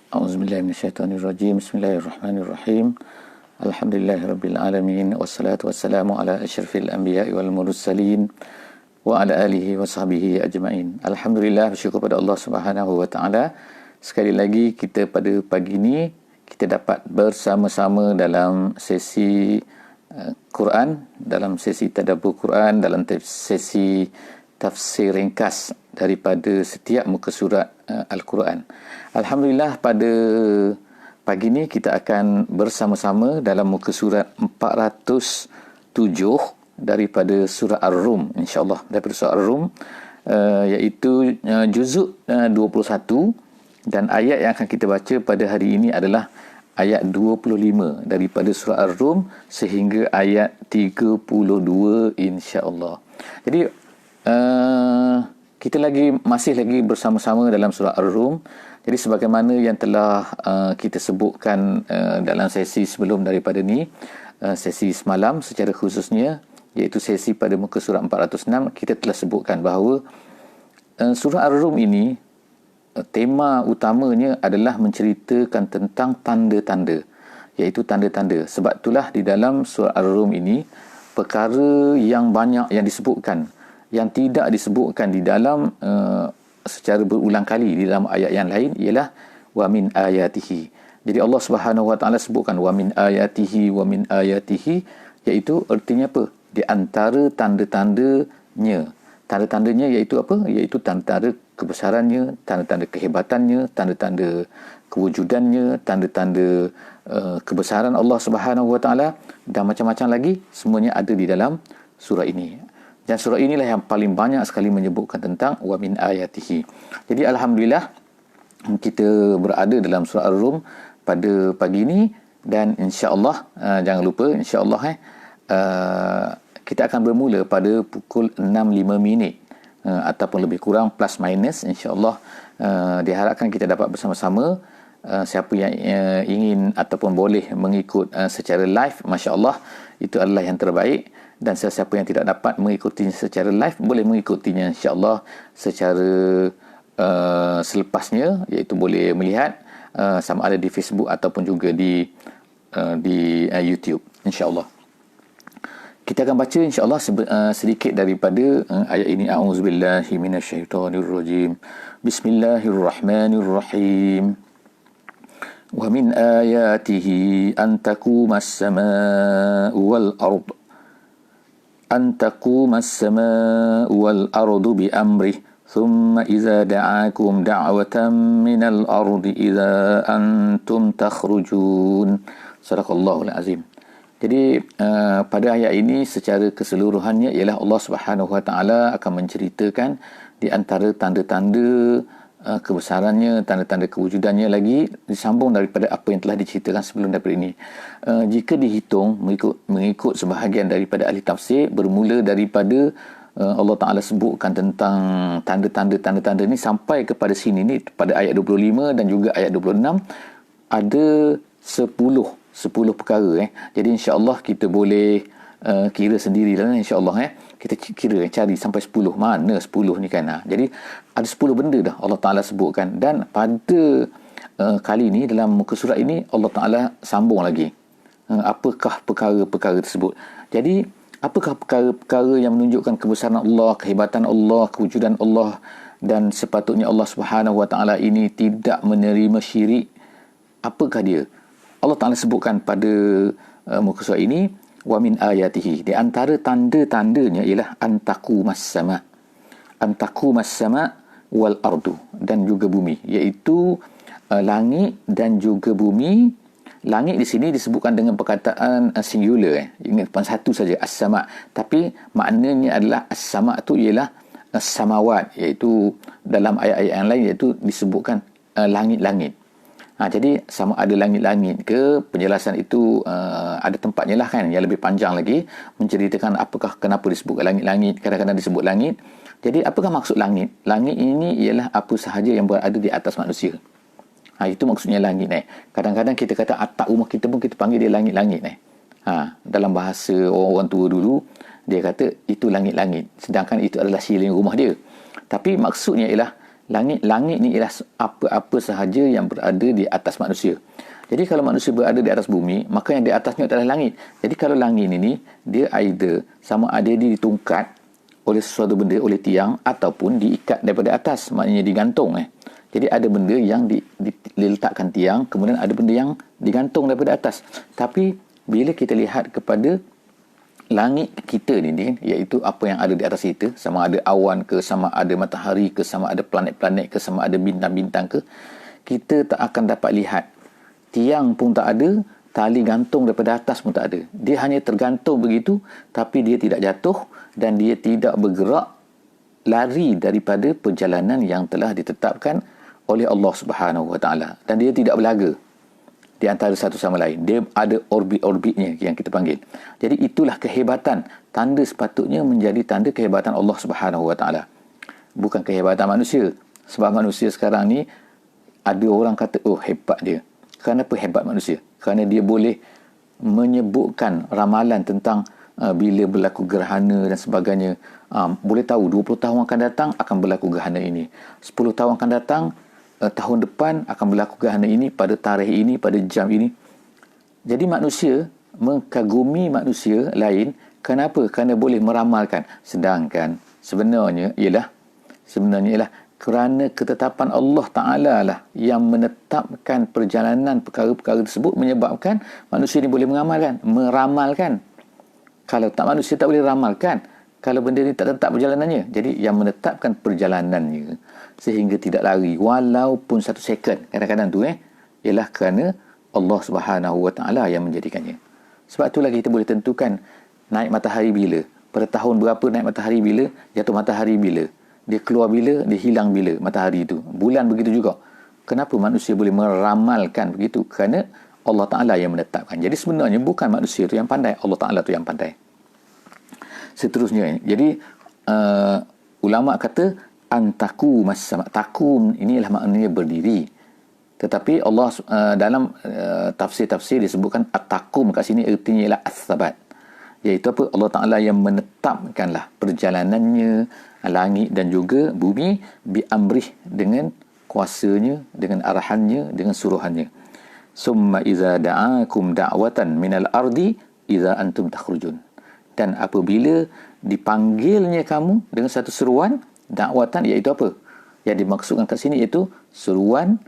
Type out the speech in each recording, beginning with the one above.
A'udzubillahi minasyaitonirrajim. Bismillahirrahmanirrahim. Alhamdulillahirabbil alamin wassalatu wassalamu ala asyrafil anbiya'i wal mursalin wa ala alihi wa sahbihi ajma'in. Alhamdulillah, bersyukur pada Allah Subhanahu wa taala. Sekali lagi kita pada pagi ini kita dapat bersama-sama dalam sesi Quran, dalam sesi tadabbur Quran, dalam sesi tafsir ringkas daripada setiap muka surat Al-Quran. Alhamdulillah, pada pagi ini kita akan bersama-sama dalam muka surat 407 daripada surah Ar-Rum, insya-Allah, daripada surah Ar-Rum, iaitu juzuk 21, dan ayat yang akan kita baca pada hari ini adalah ayat 25 daripada surah Ar-Rum sehingga ayat 32, insya-Allah. Jadi kita masih lagi bersama-sama dalam surah Ar-Rum. Jadi sebagaimana yang telah kita sebutkan dalam sesi sebelum daripada ni, sesi semalam secara khususnya, iaitu sesi pada muka surat 406, kita telah sebutkan bahawa surah Ar-Rum ini tema utamanya adalah menceritakan tentang tanda-tanda, iaitu tanda-tanda. Sebab itulah di dalam surah Ar-Rum ini perkara yang banyak yang disebutkan, yang tidak disebutkan di dalam secara berulang kali di dalam ayat yang lain ialah wa min ayatihi. Jadi Allah Subhanahu wa taala sebutkan wa min ayatihi, iaitu artinya apa? Di antara tanda-tandanya. Tanda-tandanya iaitu apa? Iaitu tanda-tanda kebesarannya, tanda-tanda kehebatannya, tanda-tanda kewujudannya, tanda-tanda kebesaran Allah Subhanahu wa taala, dan macam-macam lagi, semuanya ada di dalam surah ini. Dan surah inilah yang paling banyak sekali menyebutkan tentang wa min ayatihi. Jadi alhamdulillah kita berada dalam surah Ar-Rum pada pagi ini, dan insya-Allah jangan lupa insya-Allah kita akan bermula pada pukul 6.05 ataupun lebih kurang plus minus, insya-Allah. Diharapkan kita dapat bersama-sama. Siapa yang ingin ataupun boleh mengikut secara live, masya-Allah, itu adalah yang terbaik. Dan sesiapa yang tidak dapat mengikutinya secara live, boleh mengikutinya insya-Allah secara selepasnya, iaitu boleh melihat sama ada di Facebook ataupun juga di YouTube, insya-Allah. Kita akan baca insya-Allah sedikit daripada ayat ini. A'udzubillahi minasyaitonirrajim. Bismillahirrahmanirrahim. Wa min ayatihi an taqumas samaa'u wal ardh أن تقوم السماء والأرض بأمره ثم إذا دعاكم دعوة من الأرض إذا أنتم تخرجون. صدق الله العظيم. Jadi pada ayat ini secara keseluruhannya ialah Allah Subhanahu Wa Taala akan menceritakan di antara tanda-tanda kebesarannya, tanda-tanda kewujudannya, lagi disambung daripada apa yang telah diceritakan sebelum daripada ini. Jika dihitung mengikut sebahagian daripada ahli tafsir, bermula daripada Allah Ta'ala sebutkan tentang tanda-tanda ini sampai kepada sini ni, pada ayat 25 dan juga ayat 26, ada 10 perkara. Jadi insya-Allah kita boleh kira sendirilah, insya-Allah. Kita kira, cari sampai 10. Mana 10 ni kan? Jadi ada 10 benda dah Allah Ta'ala sebutkan. Dan pada kali ni dalam muka surat ini Allah Ta'ala sambung lagi. Apakah perkara-perkara tersebut? Jadi apakah perkara-perkara yang menunjukkan kebesaran Allah, kehebatan Allah, kewujudan Allah, dan sepatutnya Allah Subhanahu Wa Ta'ala ini tidak menerima syirik? Apakah dia? Allah Ta'ala sebutkan pada muka surat ini, wa min ayatihi, di antara tanda-tandanya ialah antaqumas sama wal ardu, dan juga bumi, iaitu langit dan juga bumi. Langit di sini disebutkan dengan perkataan singular, ingat depan satu saja, as-sama, tapi maknanya adalah as-sama tu ialah as-samawat, iaitu dalam ayat-ayat yang lain iaitu disebutkan langit-langit. Jadi sama ada langit-langit ke, penjelasan itu ada tempatnya lah kan, yang lebih panjang lagi menceritakan kenapa disebut langit-langit, kadang-kadang disebut langit. Jadi apakah maksud langit? Langit ini ialah apa sahaja yang berada di atas manusia. Itu maksudnya langit. Kadang-kadang kita kata atap rumah kita pun kita panggil dia langit-langit. Dalam bahasa orang tua dulu, dia kata itu langit-langit, sedangkan itu adalah siling rumah dia. Tapi maksudnya ialah Langit ni ialah apa-apa sahaja yang berada di atas manusia. Jadi kalau manusia berada di atas bumi, maka yang di atasnya adalah langit. Jadi kalau langit ini, dia either sama ada dia ditungkat oleh sesuatu benda, oleh tiang, ataupun diikat daripada atas, maknanya digantung. Jadi ada benda yang diletakkan tiang, kemudian ada benda yang digantung daripada atas. Tapi bila kita lihat kepada langit kita ni kan, iaitu apa yang ada di atas kita, sama ada awan ke, sama ada matahari ke, sama ada planet-planet ke, sama ada bintang-bintang ke, kita tak akan dapat lihat. Tiang pun tak ada, tali gantung daripada atas pun tak ada. Dia hanya tergantung begitu, tapi dia tidak jatuh dan dia tidak bergerak lari daripada perjalanan yang telah ditetapkan oleh Allah Subhanahu Wa Taala, dan dia tidak berlaga di antara satu sama lain. Dia ada orbit-orbitnya yang kita panggil. Jadi itulah kehebatan. Tanda sepatutnya menjadi tanda kehebatan Allah Subhanahu Wa Taala, bukan kehebatan manusia. Sebab manusia sekarang ni ada orang kata, oh hebat dia. Kenapa hebat manusia? Kerana dia boleh menyebutkan ramalan tentang bila berlaku gerhana dan sebagainya. Boleh tahu 20 tahun akan datang akan berlaku gerhana ini. 10 tahun akan datang, tahun depan akan berlaku gerhana ini pada tarikh ini, pada jam ini. Jadi manusia mengagumi manusia lain. Kenapa? Kerana boleh meramalkan. Sedangkan sebenarnya ialah kerana ketetapan Allah Ta'ala lah yang menetapkan perjalanan perkara-perkara tersebut, menyebabkan manusia ni boleh meramalkan. Kalau tak, manusia tak boleh ramalkan kalau benda ni tak tetap perjalanannya. Jadi yang menetapkan perjalanannya sehingga tidak lari walaupun 1 second kadang-kadang tu ialah kerana Allah Subhanahu Wa Taala yang menjadikannya. Sebab itulah kita boleh tentukan naik matahari bila, pada tahun berapa naik matahari bila, jatuh matahari bila, dia keluar bila, dia hilang bila matahari itu. Bulan begitu juga. Kenapa manusia boleh meramalkan begitu? Kerana Allah Ta'ala yang menetapkan. Jadi sebenarnya bukan manusia itu yang pandai, Allah Ta'ala itu yang pandai. Seterusnya, jadi ulama kata antaku mas-sama. Takum inilah maknanya berdiri. Tetapi Allah dalam tafsir-tafsir disebutkan at-takum kat sini artinya ialah as-sabat. Iaitu apa? Allah Ta'ala yang menetapkanlah perjalanannya langit dan juga bumi bi-amrih, dengan kuasanya, dengan arahannya, dengan suruhannya. Summa iza da'akum da'watan minal ardi iza antum takhrujun. Dan apabila dipanggilnya kamu dengan satu seruan, da'watan iaitu apa? Yang dimaksudkan kat sini iaitu seruan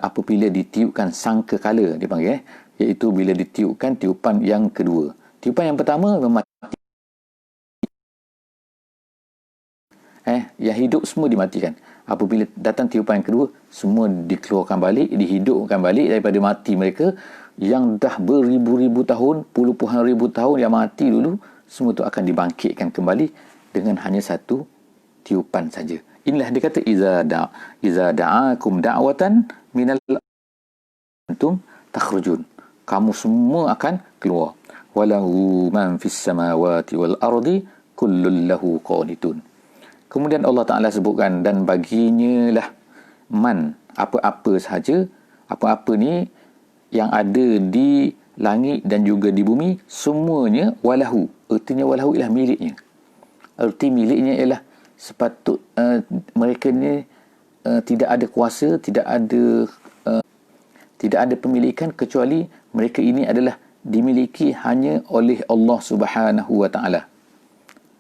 apabila ditiupkan sangkakala dipanggil, iaitu bila ditiupkan tiupan yang kedua. Tiupan yang pertama memati. Yang hidup semua dimatikan. Apabila datang tiupan yang kedua, semua dikeluarkan balik, dihidupkan balik daripada mati mereka yang dah beribu-ribu tahun, puluhan ribu tahun yang mati dulu, semua itu akan dibangkitkan kembali dengan hanya satu tiupan saja. Inilah dia kata iza da'akum da'watan minal antum takhrujun. Kamu semua akan keluar. Walahu man fis samawati wal ardi kullun lahu qanitun. Kemudian Allah Ta'ala sebutkan, dan baginya lah man, apa-apa sahaja, apa-apa ni yang ada di langit dan juga di bumi, semuanya walahu. Artinya walahu ialah miliknya. Arti miliknya ialah sepatut mereka ni tidak ada kuasa, tidak ada pemilikan, kecuali mereka ini adalah dimiliki hanya oleh Allah Subhanahu Wa Ta'ala.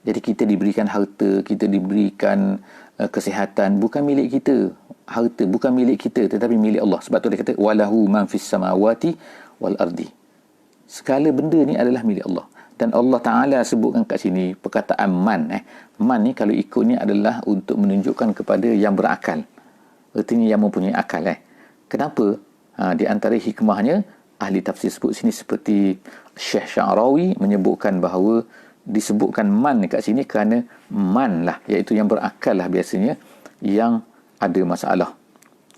Jadi kita diberikan harta, kita diberikan kesihatan, bukan milik kita. Harta bukan milik kita, tetapi milik Allah. Sebab tu dia kata walahu man fis samawati wal ardi. Segala benda ni adalah milik Allah. Dan Allah Ta'ala sebutkan kat sini perkataan man. Man ni kalau ikutnya adalah untuk menunjukkan kepada yang berakal. Artinya yang mempunyai akal. Kenapa? Di antara hikmahnya, ahli tafsir sebut sini seperti Syekh Sya'rawi menyebutkan bahawa disebutkan man kat sini kerana man lah, iaitu yang berakal lah biasanya, yang ada masalah.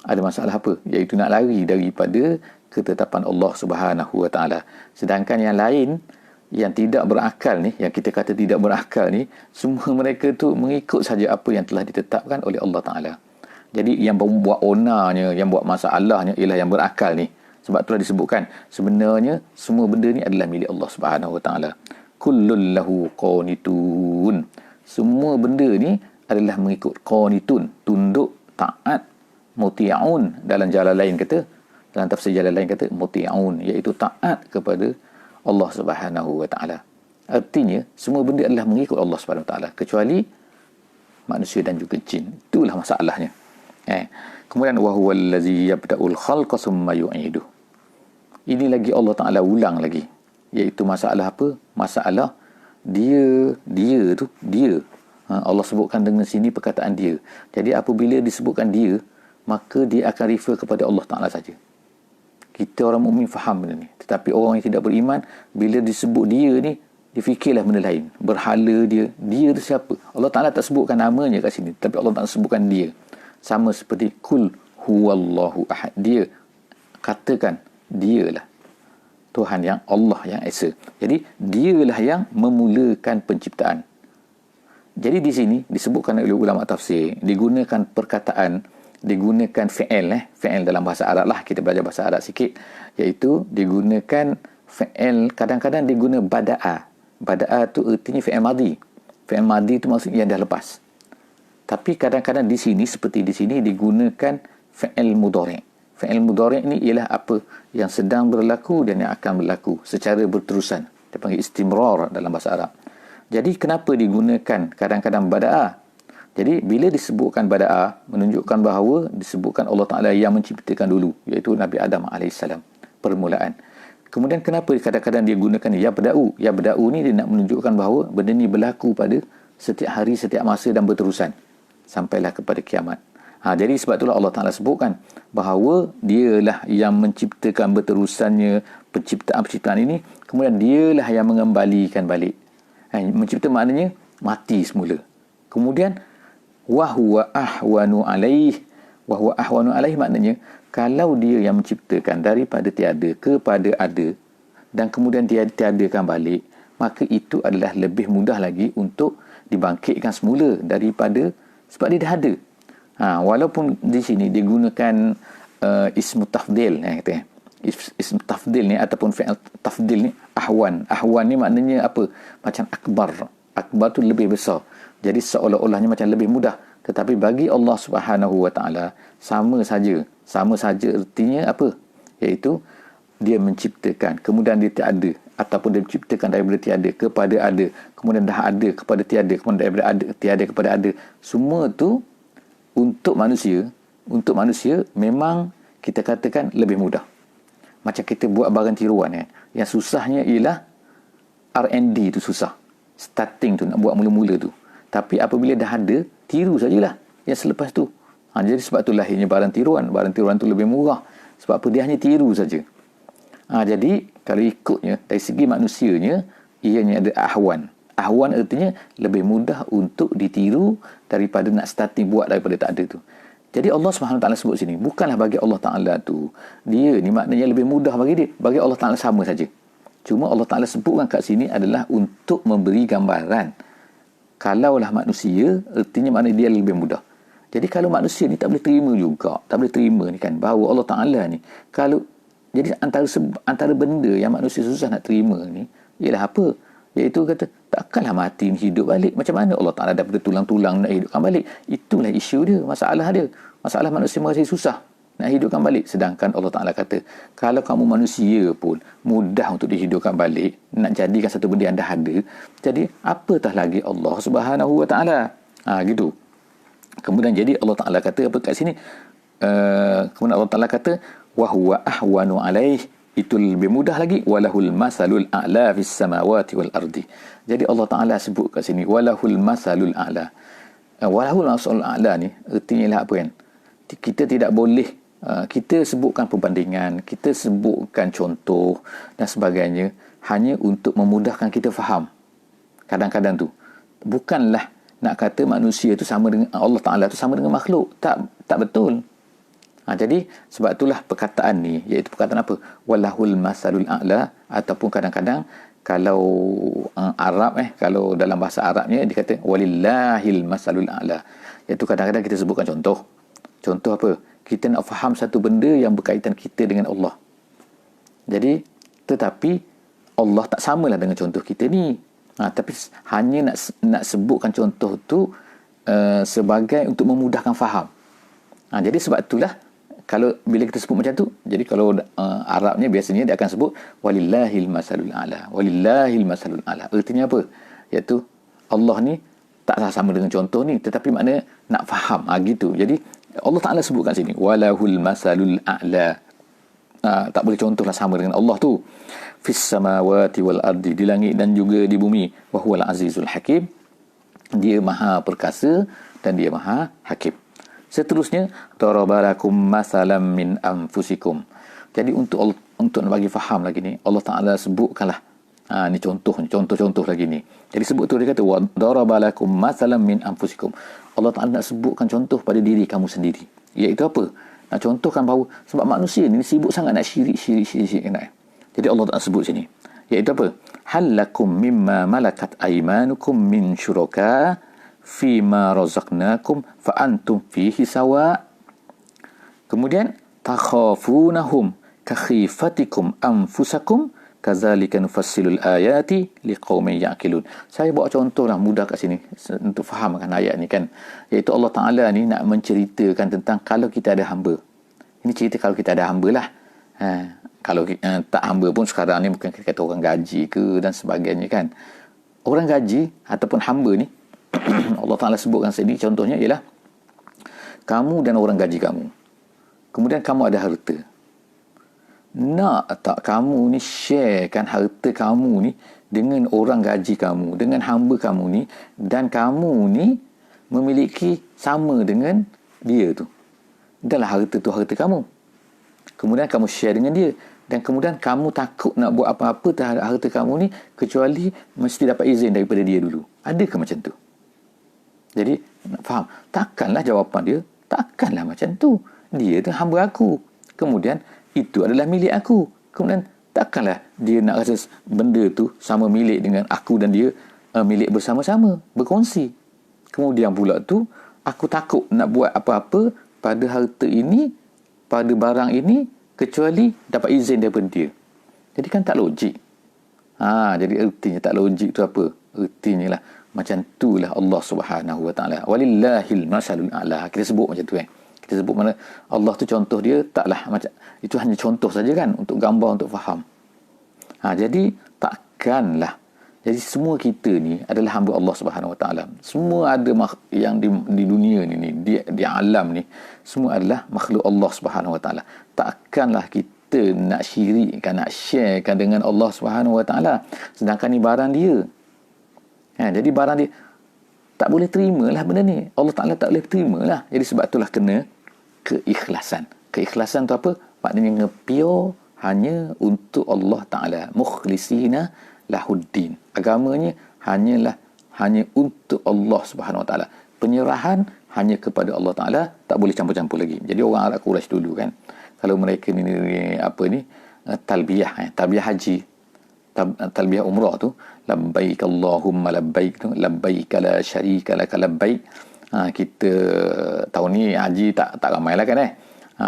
Ada masalah apa? Iaitu nak lari daripada ketetapan Allah Subhanahu Wa Ta'ala. Sedangkan yang lain, yang tidak berakal ni, yang kita kata tidak berakal ni, semua mereka tu mengikut saja apa yang telah ditetapkan oleh Allah Ta'ala. Jadi yang buat onanya, yang buat masalahnya ialah yang berakal ni. Sebab telah disebutkan, sebenarnya semua benda ni adalah milik Allah Subhanahu Wa Ta'ala. Kullun lahu qanitun. Semua benda ni adalah mengikut qanitun, tunduk taat, muti'un dalam jalan lain kata, dalam tafsir jalan lain kata muti'un, iaitu taat kepada Allah Subhanahu wa taala. Artinya semua benda adalah mengikut Allah Subhanahu wa taala kecuali manusia dan juga jin. Itulah masalahnya. Kemudian wa huwal ladzi yabda'ul khalqa tsumma yu'iduh. Ini lagi Allah Taala ulang lagi, iaitu masalah apa? Masalah dia. Allah sebutkan dengan sini perkataan dia. Jadi apabila disebutkan dia, maka dia akan refer kepada Allah Taala saja. Kita orang mukmin faham benda ni. Tetapi orang yang tidak beriman, bila disebut dia ni, dia fikirlah benda lain. Berhala dia tu siapa? Allah Taala tak sebutkan namanya kat sini, tapi Allah Taala sebutkan dia. Sama seperti kul huwallahu ahad. Dia, katakan dialah Tuhan yang Allah yang Esa. Jadi dialah yang memulakan penciptaan. Jadi di sini disebutkan oleh ulama tafsir, digunakan perkataan, digunakan fi'il dalam bahasa Arab lah, kita belajar bahasa Arab sikit, iaitu digunakan fi'il, kadang-kadang diguna bada'a tu artinya fi'il madhi. Fi'il madhi tu maksudnya yang dah lepas. Tapi kadang-kadang di sini, seperti di sini, digunakan fi'il mudhari'. Fi'il mudhari' ni ialah apa yang sedang berlaku dan yang akan berlaku secara berterusan. Dia panggil istimrar dalam bahasa Arab. Jadi kenapa digunakan kadang-kadang bada'a? Jadi bila disebutkan bada'a, menunjukkan bahawa disebutkan Allah Ta'ala yang menciptakan dulu, iaitu Nabi Adam AS, permulaan. Kemudian kenapa kadang-kadang dia gunakan yabda'u? Yabda'u ni dia nak menunjukkan bahawa benda ni berlaku pada setiap hari, setiap masa dan berterusan sampailah kepada kiamat. Jadi sebab itulah Allah Ta'ala sebutkan bahawa dialah yang menciptakan berterusannya penciptaan ini, kemudian dialah yang mengembalikan balik. Mencipta maknanya mati semula. Kemudian wahwa ahwanu alaih. Wahwa ahwanu alaih maknanya kalau dia yang menciptakan daripada tiada kepada ada dan kemudian dia tiadakan balik, maka itu adalah lebih mudah lagi untuk dibangkitkan semula daripada, sebab dia dah ada. Walaupun di sini digunakan ismu tafdil, kata ism tafdil ni ataupun fi'il tafdil ni ahwan ni maknanya apa, macam akbar tu lebih besar, jadi seolah-olahnya macam lebih mudah. Tetapi bagi Allah Subhanahu wa taala sama saja artinya apa, iaitu dia menciptakan kemudian dia tiada, ataupun dia menciptakan daripada tiada kepada ada, kemudian dah ada kepada tiada, kemudian daripada ada tiada kepada ada. Semua tu untuk manusia memang kita katakan lebih mudah. Macam kita buat barang tiruan, yang susahnya ialah R&D tu susah, starting tu, nak buat mula-mula tu. Tapi apabila dah ada, tiru sajalah yang selepas tu. Jadi sebab tu lahirnya barang tiruan tu lebih murah. Sebab apa? Dia hanya tiru saja. Jadi kalau ikutnya dari segi manusianya, ianya ada ahwan artinya lebih mudah untuk ditiru daripada nak starting buat daripada tak ada tu. Jadi Allah SWT sebut sini, bukanlah bagi Allah Ta'ala tu, dia ni maknanya lebih mudah bagi dia. Bagi Allah Ta'ala sama saja. Cuma Allah Ta'ala sebutkan kat sini adalah untuk memberi gambaran. Kalaulah manusia, artinya maknanya dia lebih mudah. Jadi kalau manusia ni tak boleh terima juga, tak boleh terima ni kan, bahawa Allah Ta'ala ni, kalau, jadi antara benda yang manusia susah nak terima ni, ialah apa? Iaitu kata, takkanlah mati hidup balik. Macam mana Allah Ta'ala daripada tulang-tulang nak hidupkan balik? Itulah isu dia, masalah dia. Masalah manusia merasa susah nak hidupkan balik. Sedangkan Allah Ta'ala kata, kalau kamu manusia pun mudah untuk dihidupkan balik, nak jadikan satu benda yang dah ada, jadi apatah lagi Allah Subhanahu Wa Ta'ala. Gitu. Kemudian jadi Allah Ta'ala kata apa kat sini? Kemudian Allah Ta'ala kata, wahwa ahwanu alaih, itu lebih mudah lagi, walahul masalul a'la fis samawati wal ardi. Jadi Allah Ta'ala sebut kat sini walahul masalul a'la. Walahul masalul a'la ni artinya apa kan? Kita tidak boleh kita sebutkan perbandingan, kita sebutkan contoh dan sebagainya hanya untuk memudahkan kita faham. Kadang-kadang tu bukanlah nak kata manusia tu sama dengan Allah Ta'ala tu sama dengan makhluk. Tak betul. Jadi sebab itulah perkataan ni, iaitu perkataan apa? Walahul masalul a'la, ataupun kadang-kadang kalau Arab kalau dalam bahasa Arabnya dikata walillahil masalul a'la. Iaitu kadang-kadang kita sebutkan contoh. Contoh apa? Kita nak faham satu benda yang berkaitan kita dengan Allah. Jadi tetapi Allah tak samalah dengan contoh kita ni. Tapi hanya nak sebutkan contoh tu sebagai untuk memudahkan faham. Jadi sebab itulah kalau bila kita sebut macam tu, jadi kalau Arabnya biasanya dia akan sebut walillahil masalul a'la. Walillahil masalul a'la. Artinya apa? Iaitu Allah ni taklah sama dengan contoh ni, tetapi makna nak faham gitu. Jadi Allah Taala sebut kat sini walahul masalul a'la. Tak boleh contohlah sama dengan Allah tu. Fis samawati wal ardi, di langit dan juga di bumi. Wa huwal azizul hakim. Dia maha perkasa dan dia maha hakim. Seterusnya, darabalakum masalam min anfusikum. Jadi untuk nak bagi faham lagi ni, Allah Taala sebutkanlah ni contoh lagi ni. Jadi sebut tu dia kata wa darabalakum masalam min anfusikum. Allah Taala nak sebutkan contoh pada diri kamu sendiri. Iaitu apa? Nak contohkan bahawa sebab manusia ni sibuk sangat nak syirik. Jadi Allah Taala sebut sini. Iaitu apa? Halakum mimma malakat aymanukum min syuraka fima razaqnakum fa antum fihi sawa. Kemudian takhafunahum ka khifatikum anfusakum kadzalika nufassilul ayati liqaumin yaqilun. Saya bawa contohlah mudah kat sini untuk fahamkan ayat ni kan. Iaitu Allah Taala ni nak menceritakan tentang kalau kita ada hamba. Ini cerita kalau kita ada hamba lah. Kalau tak hamba pun sekarang ni bukan kita kata orang gaji ke dan sebagainya kan. Orang gaji ataupun hamba ni Allah Ta'ala sebutkan sini contohnya ialah kamu dan orang gaji kamu. Kemudian kamu ada harta. Nak tak kamu ni sharekan harta kamu ni dengan orang gaji kamu, dengan hamba kamu ni, dan kamu ni memiliki sama dengan dia tu. Dahlah harta tu harta kamu. Kemudian kamu share dengan dia. Dan kemudian kamu takut nak buat apa-apa terhadap harta kamu ni kecuali mesti dapat izin daripada dia dulu. Adakah macam tu? Jadi, nak faham. Takkanlah jawapan dia, takkanlah macam tu. Dia tu hamba aku. Kemudian, itu adalah milik aku. Kemudian, takkanlah dia nak rasa benda tu sama milik dengan aku dan dia milik bersama-sama, berkongsi. Kemudian pula tu, aku takut nak buat apa-apa pada harta ini, pada barang ini, kecuali dapat izin daripada dia. Jadi kan tak logik. Jadi ertinya tak logik tu apa? Ertinya lah macam itulah Allah Subhanahu Wa Taala. Walillahil masalul a'la. Kita sebut macam tu kan. Kita sebut mana Allah tu contoh dia taklah macam itu, hanya contoh saja kan untuk gambar, untuk faham. Jadi takkanlah. Jadi semua kita ni adalah hamba Allah Subhanahu Wa Taala. Semua ada yang di dunia ni di alam ni semua adalah makhluk Allah Subhanahu Wa Taala. Takkanlah kita nak syirikkan, nak sharekan dengan Allah Subhanahu Wa Taala sedangkan ni barang dia. Jadi barang dia tak boleh terimalah benda ni. Allah Ta'ala tak boleh terimalah. Jadi sebab itulah kena keikhlasan. Keikhlasan tu apa? Maknanya nge-pure hanya untuk Allah Ta'ala. Mukhlisina lahuddin. Agamanya hanya untuk Allah Subhanahu Wa Ta'ala. Penyerahan hanya kepada Allah Ta'ala. Tak boleh campur-campur lagi. Jadi orang Arab Quraisy dulu kan. Kalau mereka ni talbiyah. Talbiyah haji. Talbiyah umrah tu, labbaik Allahumma labbaik tu, labbaik la syarika lak labbaik. Kita tahun ni haji tak ramai lah kan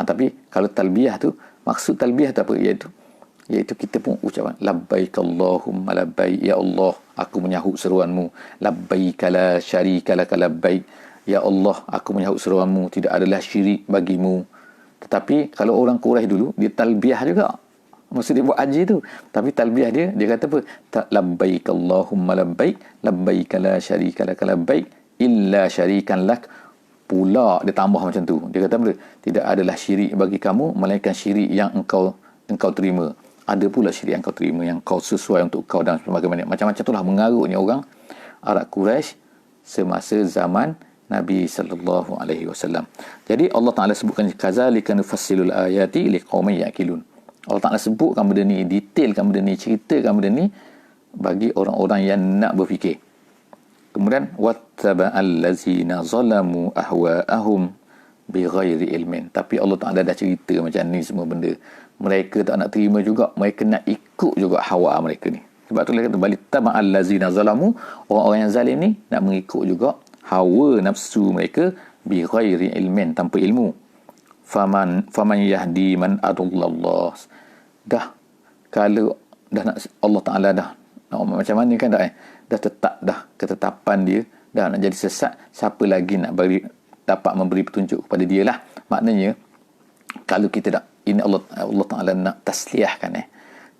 tapi kalau talbiyah tu, maksud talbiyah tu apa? Iaitu kita pun ucapan labbaik Allahumma labbaik, ya Allah aku menyahut seruanmu, labbaik la syarika lak labbaik, ya Allah aku menyahut seruanmu, tidak adalah syirik bagimu. Tetapi kalau orang Quraisy dulu dia talbiyah juga. Maksud dia buat haji tu. Tapi talbiyah dia kata apa? Labbaik Allahumma labbaik, labbaik la syarika lak labbaik, illa syarikan lak. Pula dia tambah macam tu. Dia kata apa? Tidak adalah syirik bagi kamu, melainkan syirik yang engkau terima. Ada pula syirik yang kau terima, yang kau sesuai untuk kau dan sebagainya. Macam-macam itulah mengarutnya orang Arab Quraisy semasa zaman Nabi sallallahu alaihi wasallam. Jadi Allah Taala sebutkan kadzalika nufassilul ayati liqaumin yaqilun. Allah Ta'ala sebutkan benda ni, detailkan benda ni, ceritakan benda ni bagi orang-orang yang nak berfikir. Kemudian wattaba'al ladzina zalamu ahwa'ahum bighairi ilmin. Tapi Allah Ta'ala dah cerita macam ni semua benda. Mereka tak nak terima juga, mereka nak ikut juga hawa mereka ni. Sebab tu dia kata balik taba'al ladzina zalamu, orang-orang yang zalim ni nak mengikut juga hawa nafsu mereka bighairi ilmin, tanpa ilmu. Faman yahdi man adullallah. Dah kalau dah nak Allah Taala dah nak macam mana kan dah tetap dah ketetapan dia dah nak jadi sesat, siapa lagi nak dapat memberi petunjuk kepada dia lah. Maknanya kalau kita ini Allah Taala nak tasliyahkan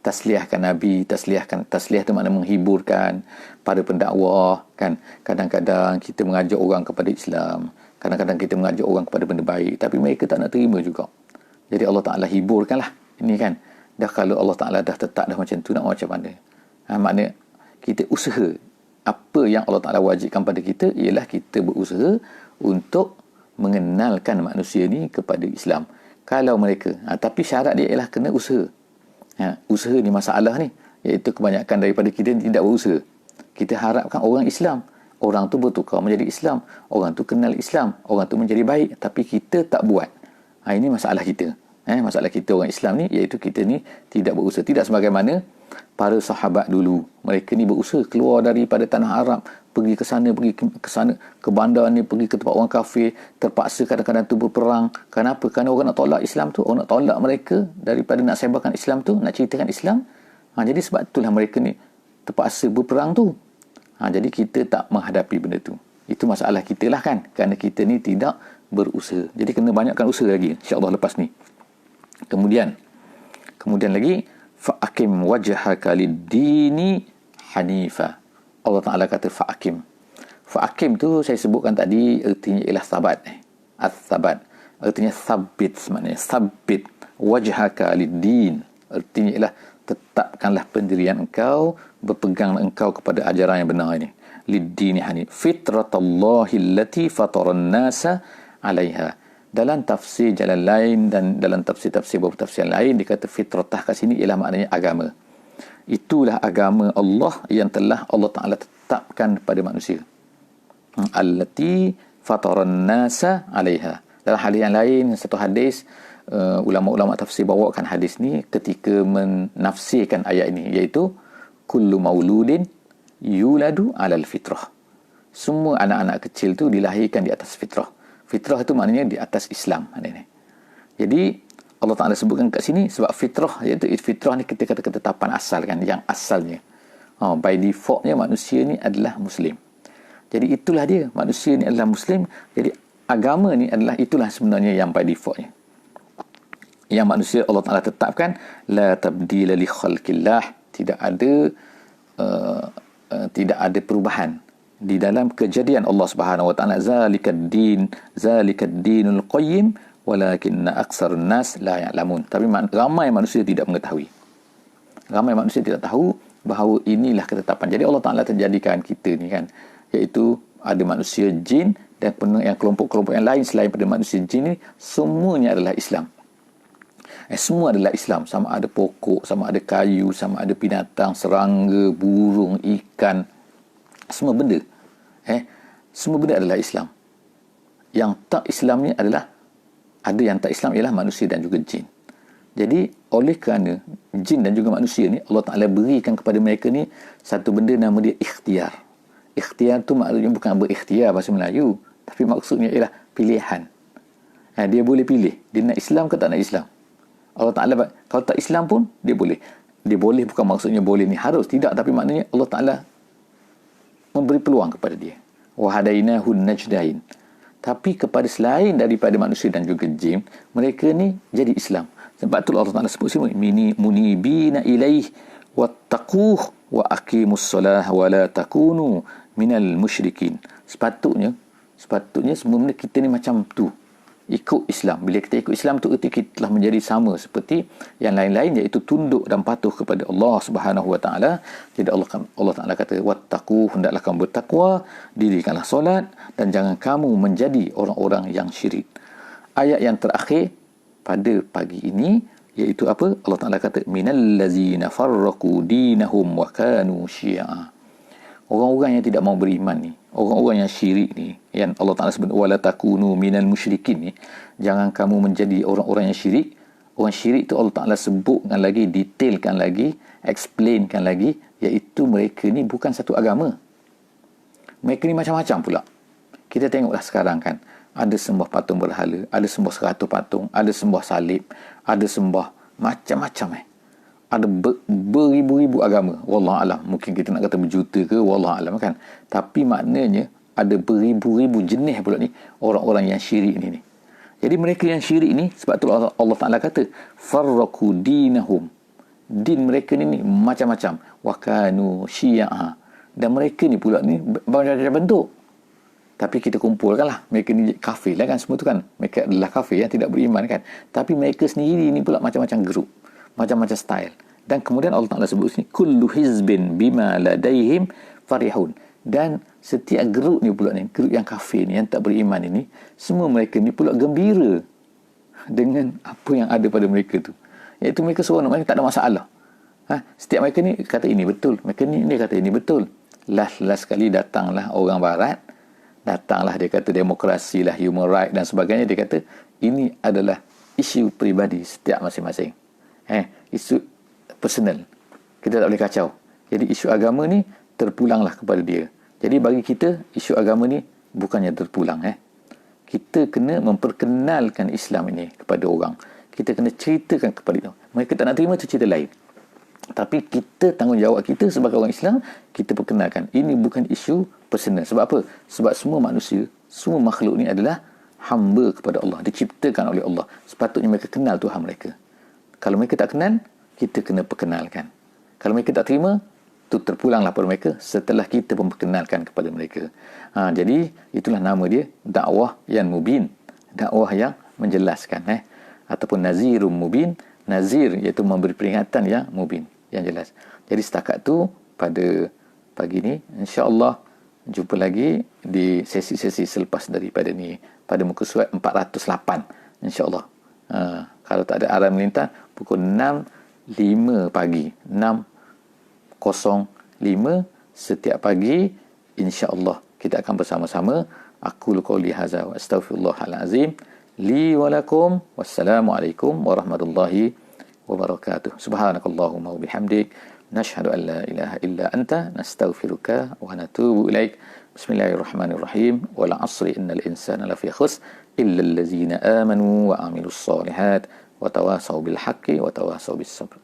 tasliyahkan Nabi, tasliyah tu makna menghiburkan para pendakwah kan. Kadang-kadang kita mengajak orang kepada Islam, kadang-kadang kita mengajak orang kepada benda baik, tapi mereka tak nak terima juga. Jadi Allah Taala hiburkanlah ini kan. Dah kalau Allah Taala dah tetap dah macam tu, nak macam mana? Makna kita usaha. Apa yang Allah Taala wajibkan pada kita ialah kita berusaha untuk mengenalkan manusia ni kepada Islam. Kalau mereka, tapi syarat dia ialah kena usaha. Usaha ni masalah ni, iaitu kebanyakan daripada kita tidak berusaha. Kita harapkan orang Islam, orang tu bertukar menjadi Islam, orang tu kenal Islam, orang tu menjadi baik, tapi kita tak buat. Ini masalah kita. Masalah kita orang Islam ni, iaitu kita ni tidak berusaha. Tidak sebagaimana para sahabat dulu. Mereka ni berusaha keluar daripada tanah Arab, pergi ke sana, ke bandar ni, pergi ke tempat orang kafir, terpaksa kadang-kadang tu berperang. Kenapa? Kerana orang nak tolak Islam tu, orang nak tolak mereka daripada nak sebarkan Islam tu, nak ceritakan Islam. Jadi sebab itulah mereka ni terpaksa berperang tu. Jadi kita tak menghadapi benda tu. Itu masalah kita lah kan, kerana kita ni tidak berusaha. Jadi kena banyakkan usaha lagi, insya-Allah lepas ni. Kemudian lagi, fa'akim wajhaka lid-dini hanifa. Allah Ta'ala kata fa'akim. Fa'akim tu saya sebutkan tadi, artinya ialah sabat. As-sabat. Artinya sabit, maknanya sabit. Wajhaka lid-din. Artinya ialah tetapkanlah pendirian engkau, berpegang engkau kepada ajaran yang benar ini. Lid-dini hanif. Fitratallahi allati fataran nasa 'alaiha. Dalam tafsir jalan lain dan dalam tafsir-tafsir beberapa tafsir lain, dikata fitratah kat sini ialah maknanya agama. Itulah agama Allah yang telah Allah Ta'ala tetapkan pada manusia. Allati fataran nasa 'alaiha. Dalam hadis yang lain, satu hadis, ulama-ulama tafsir bawakan hadis ni ketika menafsirkan ayat ini, iaitu kullu mauludin yuladu 'alal fitrah. Semua anak-anak kecil tu dilahirkan di atas fitrah. Fitrah itu maknanya di atas Islam. Jadi Allah Ta'ala sebutkan kat sini sebab fitrah, iaitu fitrah ni kita kata ketetapan asal kan, yang asalnya. By defaultnya manusia ni adalah Muslim. Jadi itulah dia, manusia ni adalah Muslim. Jadi agama ni adalah itulah sebenarnya yang by defaultnya. Yang manusia Allah Ta'ala tetapkan, la tabdila li khalqillah, tidak ada perubahan di dalam kejadian Allah Subhanahu Wa Taala. Zalikad dinul qayyim walakinna aksarun nas la ya'lamun. Tapi ramai manusia tidak mengetahui. Ramai manusia tidak tahu bahawa inilah ketetapan. Jadi Allah Taala terjadikan kita ni kan, iaitu ada manusia jin dan yang kelompok-kelompok yang lain selain pada manusia jin ni, semuanya adalah Islam. Semua adalah Islam. Sama ada pokok, sama ada kayu, sama ada binatang, serangga, burung, ikan, semua benda. Semua benda adalah Islam. Yang tak Islamnya adalah, ada yang tak Islam ialah manusia dan juga jin. Jadi oleh kerana jin dan juga manusia ni Allah Ta'ala berikan kepada mereka ni satu benda nama dia ikhtiar. Ikhtiar tu maksudnya bukan berikhtiar bahasa Melayu, tapi maksudnya ialah pilihan. Dia boleh pilih, dia nak Islam ke tak nak Islam. Allah Ta'ala, kalau tak Islam pun dia boleh. Dia boleh bukan maksudnya boleh ni harus, tidak, tapi maknanya Allah Ta'ala memberi peluang kepada dia. Wa hadainahu najdain. Tapi kepada selain daripada manusia dan juga jin, mereka ni jadi Islam. Sebab tu Allah Ta'ala sebut sini, munibina ilaih wattaquh wa aqimus solah wa la takunu minal musyrikin. Sepatutnya semua benda kita ni macam tu, ikut Islam. Bila kita ikut Islam tu, erti kita telah menjadi sama seperti yang lain-lain, iaitu tunduk dan patuh kepada Allah Subhanahu Wa Taala. Jadi Allah Taala kata, wattaqu, hendaklah kamu bertakwa, dirikanlah solat dan jangan kamu menjadi orang-orang yang syirik. Ayat yang terakhir pada pagi ini iaitu apa? Allah Taala kata, minal ladzina farraqu dinahum wa kanu syi'a. Orang-orang yang tidak mau beriman ni, orang-orang yang syirik ni, yang Allah Ta'ala sebut wala takunu minal musyrikin ni, jangan kamu menjadi orang-orang yang syirik. Orang syirik tu Allah Ta'ala sebutkan lagi, detailkan lagi, explainkan lagi, iaitu mereka ni bukan satu agama. Mereka ni macam-macam pula. Kita tengoklah sekarang kan, ada sembah patung berhala, ada sembah 100 patung, ada sembah salib, ada sembah macam-macam ada beribu-ribu agama. Wallahualam, mungkin kita nak kata berjuta ke, wallahualam kan. Tapi maknanya ada beribu-ribu jenis pula ni orang-orang yang syirik ni. Jadi mereka yang syirik ni, sebab tu Allah Ta'ala kata, farraqu dinahum. Din mereka ni macam-macam. Wa kanu syi'a. Dan mereka ni pula ni berbagai bentuk. Tapi kita kumpulkanlah. Mereka ni kafir lah kan, semua tu kan. Mereka adalah kafir yang tidak beriman kan. Tapi mereka sendiri ni pula macam-macam grup. Macam-macam style. Dan kemudian Allah Ta'ala sebut sini, kullu hizbin bima ladaihim farihun. Dan setiap grup ni pula ni, grup yang kafir ni, yang tak beriman ini, semua mereka ni pula gembira dengan apa yang ada pada mereka tu. Iaitu mereka seronok, mereka tak ada masalah. Setiap mereka ni kata ini betul, mereka ni dia kata ini betul. Last sekali datanglah orang barat, datanglah dia kata demokrasi lah, human right dan sebagainya. Dia kata ini adalah isu peribadi setiap masing-masing, isu personal, kita tak boleh kacau. Jadi isu agama ni terpulanglah kepada dia. Jadi bagi kita isu agama ni bukannya terpulang. Kita kena memperkenalkan Islam ini kepada orang. Kita kena ceritakan kepada dia. Mereka tak nak terima, itu cerita lain. Tapi kita, tanggungjawab kita sebagai orang Islam, kita perkenalkan. Ini bukan isu personal. Sebab apa? Sebab semua manusia, semua makhluk ni adalah hamba kepada Allah. Diciptakan oleh Allah. Sepatutnya mereka kenal Tuhan mereka. Kalau mereka tak kenal, kita kena perkenalkan. Kalau mereka tak terima, itu terpulanglah pada mereka setelah kita memperkenalkan kepada mereka. Jadi itulah nama dia, dakwah yang mubin, dakwah yang menjelaskan, ataupun nazirum mubin. Nazir iaitu memberi peringatan yang mubin, yang jelas. Jadi setakat tu pada pagi ni, insya-Allah jumpa lagi di sesi-sesi selepas daripada ni pada muka surat 408, insya-Allah. Kalau tak ada arah melintang, pukul 6.05 pagi, 6.05 setiap pagi, insya-Allah kita akan bersama-sama. Aku qouli hadza wa astaghfirullahal azim li wa lakum. Wassalamualaikum warahmatullahi wabarakatuh. Subhanakallahumma wa bihamdik, nashhadu an la ilaha illa anta, nastaghfiruka wa natubu ilaik. Bismillahirrahmanirrahim. Wal 'asri innal insana lafi khusr illa allazina amanu wa 'amilus solihat wa tawasaw bil haqqi wa tawasaw bis sabr.